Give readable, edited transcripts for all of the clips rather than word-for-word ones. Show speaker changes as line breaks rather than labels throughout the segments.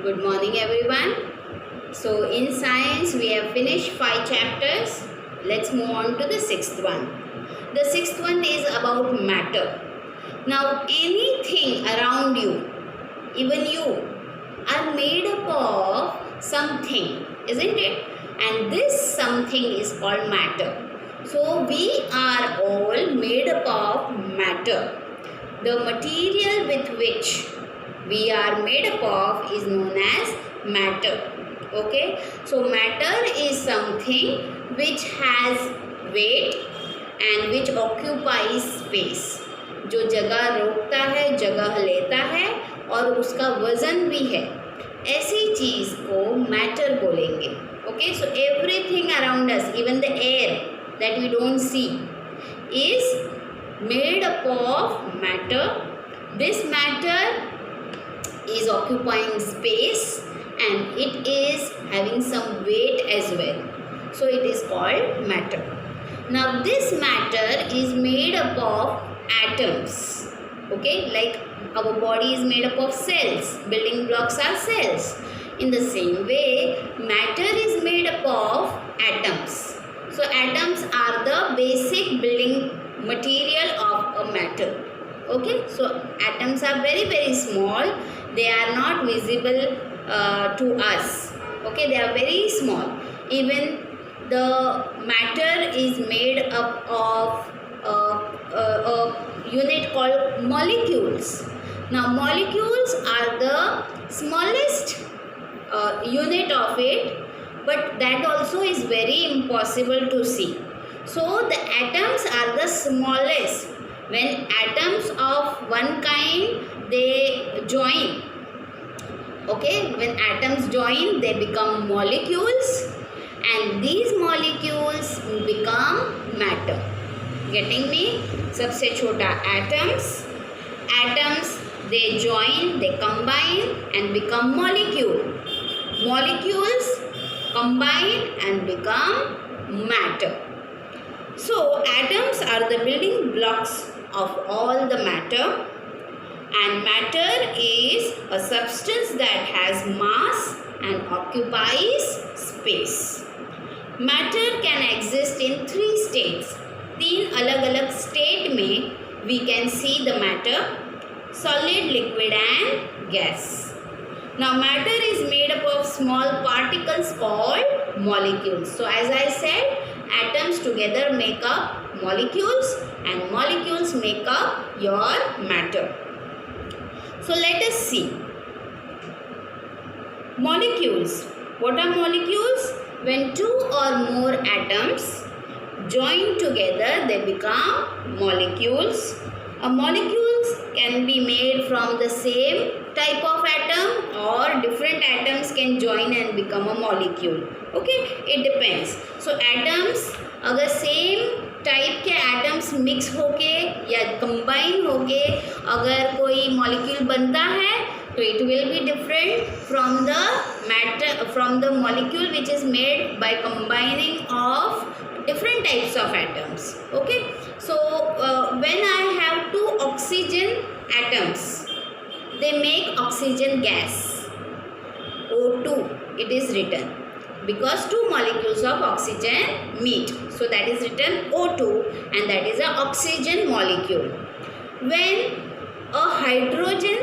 Good morning, everyone. So, in science, we have finished 5 chapters. Let's move on to the sixth one. The sixth one is about matter. Now, anything around you, even you, are made up of something, isn't it? And this something is called matter. So, we are all made up of matter. The material with which we are made up of is known as matter. Okay, so matter is something which has weight and which occupies space. जो जगह रोकता है, जगह लेता है और उसका वजन भी है, ऐसी चीज को मैटर बोलेंगे. Okay, so everything around us, even the air that we don't see, is made up of matter. This matter is occupying space and it is having some weight as well. So it is called matter. Now this matter is made up of atoms. Okay, like our body is made up of cells. Building blocks are cells. In the same way, matter is made up of atoms. So atoms are the basic building material of a matter. Okay, so atoms are very small. They are not visible to us. Okay, they are very small. Even the matter is made up of a unit called molecules. Now molecules are the smallest unit of it, but that also is very impossible to see. So the atoms are the smallest. When atoms of one kind they join, okay, when atoms join they become molecules and these molecules become matter. Getting me? सबसे छोटा atoms they join, they combine and become molecule. Molecules combine and become matter. So atoms are the building blocks of all the matter, and matter is a substance that has mass and occupies space. Matter can exist in 3 states. 3 अलग-अलग state में we can see the matter: solid, liquid and gas. Now matter is made up of small particles called molecules. So as I said, atoms together make up molecules and molecules make up your matter. So let us see. Molecules. What are molecules? When 2 or more atoms join together, they become molecules. Molecules can be made from the same type of atom or different atoms can join and become a molecule. Okay, it depends. So atoms अगर same type के atoms mix होके या combine होके अगर कोई molecule बनता है तो it will be different from the matter, from the molecule which is made by combining of different types of atoms. Okay, so when I have 2 oxygen atoms, they make oxygen gas, O2 it is written, because 2 molecules of oxygen meet, so that is written O2 and that is a oxygen molecule. When a hydrogen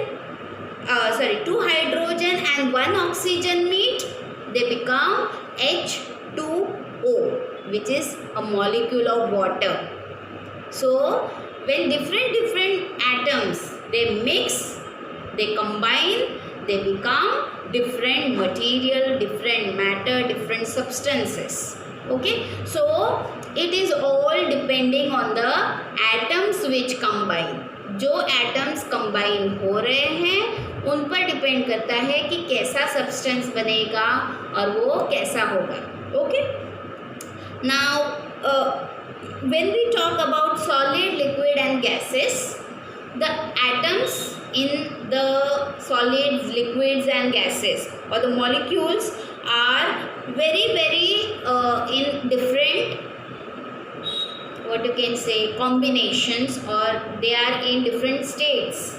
2 hydrogen and 1 oxygen meet, they become H2O, which is a molecule of water. So when different atoms they mix, they combine, they become different material, different matter, different substances. Okay, so it is all depending on the atoms which combine. जो atoms combine हो रहे हैं उन पर depend करता है कि कैसा सब्सटेंस बनेगा और वो कैसा होगा. Okay, now when we talk about solid, liquid and gases, the atoms in the solids, liquids and gases or the molecules are very in different, what you can say, combinations, or they are in different states,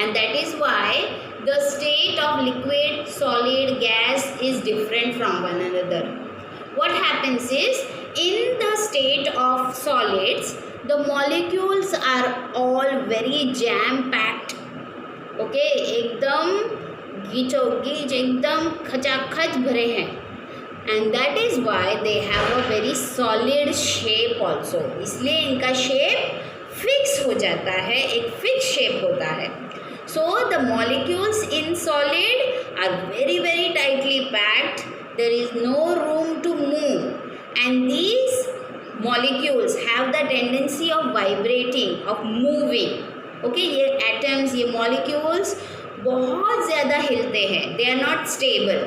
and that is why the state of liquid, solid, gas is different from one another. What happens is, in the state of solids, the molecules are all very jam packed. Okay, एकदम गीचोगीच, एकदम खचाखच भरे हैं, and that is why they have a very solid shape also. इसलिए इनका shape fix हो जाता है, एक fixed shape होता है. So the molecules in solid are very very tightly packed. There is no room to move, and these molecules have the tendency of vibrating, of moving. Okay, ये atoms, ये molecules बहुत ज़्यादा हिलते हैं. They are not stable.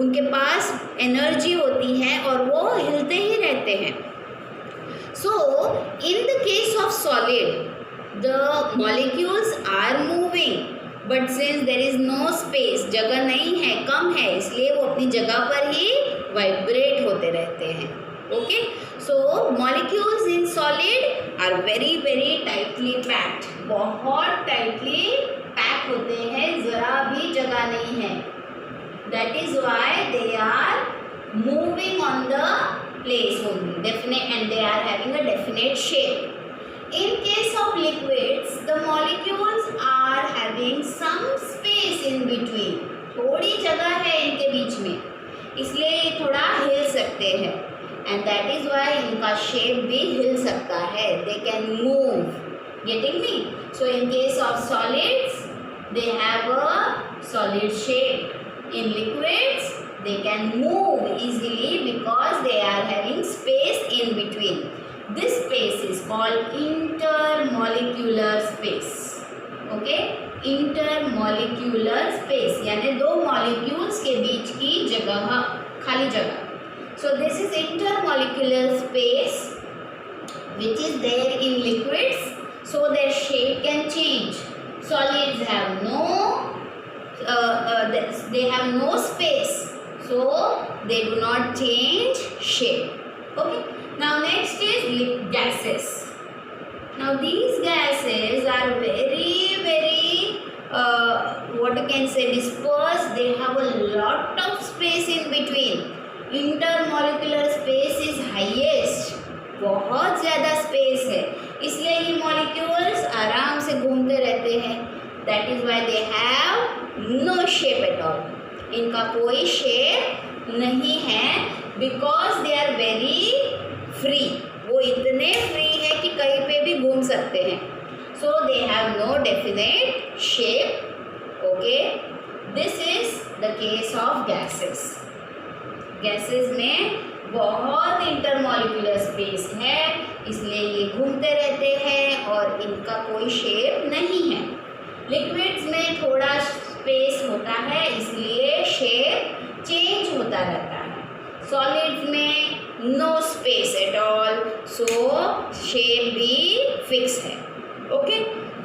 उनके पास energy होती है और वो हिलते ही रहते हैं. So in the case of solid, the molecules are moving, but since there is no space, जगह नहीं है, कम है, इसलिए वो अपनी जगह पर ही वाइब्रेट होते रहते हैं. Okay, so molecules in solid are very very tightly packed. बहुत tightly pack होते हैं, ज़रा भी जगह नहीं है. That is why they are moving on the place only, definite, and they are having a definite shape. In case of liquids, the molecules are having some space in between. थोड़ी जगह है इनके बीच में, इसलिए ये थोड़ा हिल सकते हैं, and that is why इनका shape भी हिल सकता है. They can move. Getting me? So in case of solids, they have a solid shape. In liquids, they can move easily because they are having space in between. This space is called intermolecular space. Okay, intermolecular space यानी दो molecules के बीच की जगह, खाली जगह. So this is intermolecular space which is there in liquids, so their shape can change. Solids have they have no space, so they do not change shape. Okay. Now next is gases. Now these gases are very very what you can say dispersed. They have a lot of space in between. Intermolecular space is highest. बहुत ज़्यादा space है, इसलिए ये molecules आराम से घूमते रहते हैं. That is why they have no shape at all. इनका कोई shape नहीं है because they are very free. वो इतने free है कि कहीं पे भी घूम सकते हैं. So they have no definite shape. Okay, this is the case of gases. Gases में बहुत इंटरमॉलिक्यूलर स्पेस है, इसलिए ये घूमते रहते हैं और इनका कोई शेप नहीं है. लिक्विड्स में थोड़ा स्पेस होता है, इसलिए शेप चेंज होता रहता है. सॉलिड्स में no space at all, so shape भी फिक्स है. Okay,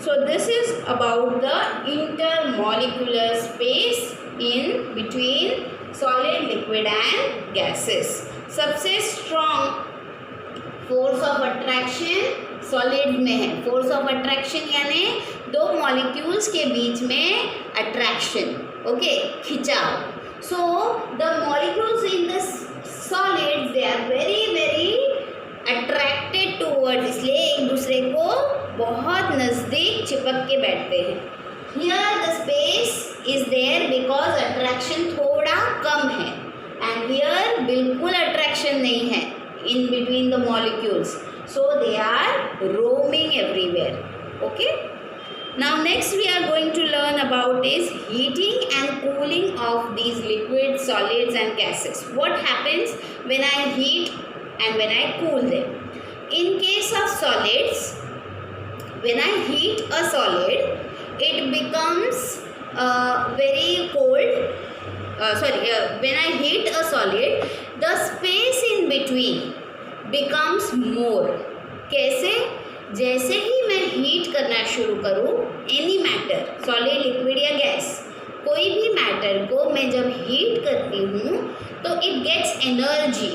so this is about the intermolecular space in between solid, liquid and gases. सबसे strong force of attraction solid में है. फोर्स ऑफ अट्रैक्शन यानी दो मॉलिक्यूल्स के बीच में अट्रैक्शन. ओके, खिंचाव. So the molecules in the solids they are very very attracted towards, इसलिए एक दूसरे को बहुत नज़दीक चिपक के बैठते हैं. Here the space is there because attraction थोड़ा कम है, एंड हियर बिल्कुल अट्रैक्शन नहीं है in between the molecules, so they are roaming everywhere. Okay, now next we are going to learn about is heating and cooling of these liquids, solids and gases. What happens when I heat and when I cool them? In case of solids, when I heat a solid, it becomes very cold. When I heat a solid, the space in between becomes more. कैसे? जैसे ही मैं heat करना शुरू करूँ any matter, solid, liquid या gas, कोई भी matter को मैं जब हीट करती हूँ तो इट गेट्स एनर्जी.